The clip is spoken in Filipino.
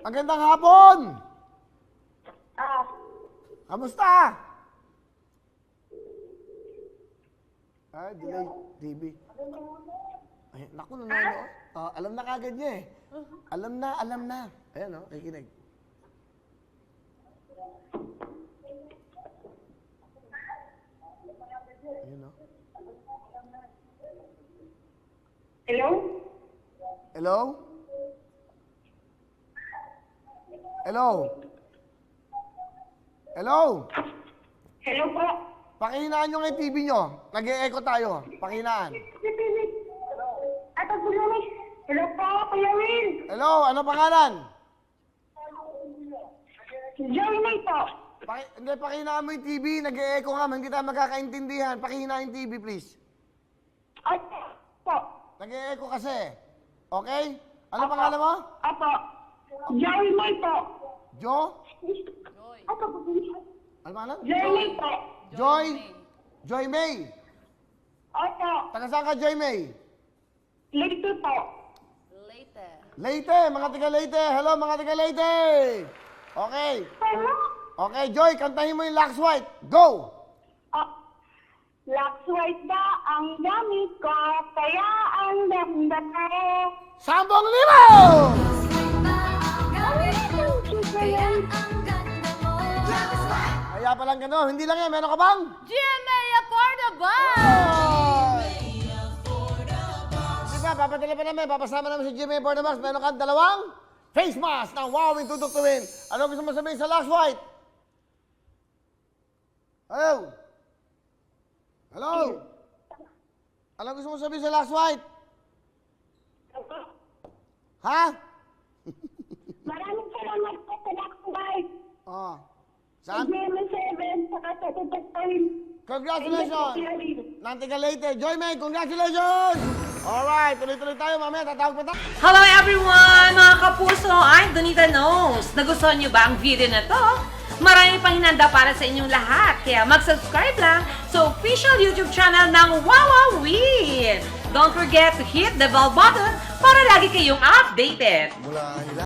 Magandang hapon! Ah, Kamusta? Ay, delay TV. Ay, naku, nanonood. Alam na kagad niya eh. Alam na. Ayan o, kikinig. Ayan o. hello? Hello? Hello? Hello? Hello po? Pakihinaan nyo nga yung TV nyo. Nag-e-echo tayo. Pakihinaan. Ato po Luis. Hello po, Kuya Will. Hello? Ano pangalan? Joy May po. Hindi, pakihinaan mo yung TV. Nag-e-echo nga. Hindi tayo magkakaintindihan. Pakihinaan yung TV, please. Opo. Po. Nag-e-echo kasi. Okay? Ano pangalan mo? Opo. Joy May po. Jo? Ato po Ano pangalan? Joy May po. Joy? Joy May. Opo. Taga saan ka, Joy May? Lito po. Leyte. Mga taga Leyte. Hello, mga taga Leyte. Okay. Hello? Okay, Joy, kantahin mo yung Lux White. Go! Lux White ba ang gamit ko, kaya ang ganda ko. 10,000! Kaya palang gano'n. Hindi lang yan. Meron ka bang? GMA Affordable! Sige, papadala pa namin. Papasama namin si Jimmy for the Max. Meron kang dalawang face mask na wow, yung tutuktuin. Ano gusto mo sabihin sa Lux White? Hello? Hello? Ano gusto mo sabihin sa Lux White? Ha? Maraming salamat po sa Lux White. Oh. Sa Saan? GM7, saka sa tutuktuin. Congratulations! Nantiga Leyte. Joy May, congratulations! Alright, tuloy-tuloy tayo. Mamaya, tatawag pa tayo. Hello everyone! Mga kapuso, I'm Donita Knows. Nagustuhan niyo ba ang video na to? Marami pang hinanda para sa inyong lahat. Kaya mag-subscribe lang sa official YouTube channel ng Wowowin. Don't forget to hit the bell button para lagi kayong updated. Mula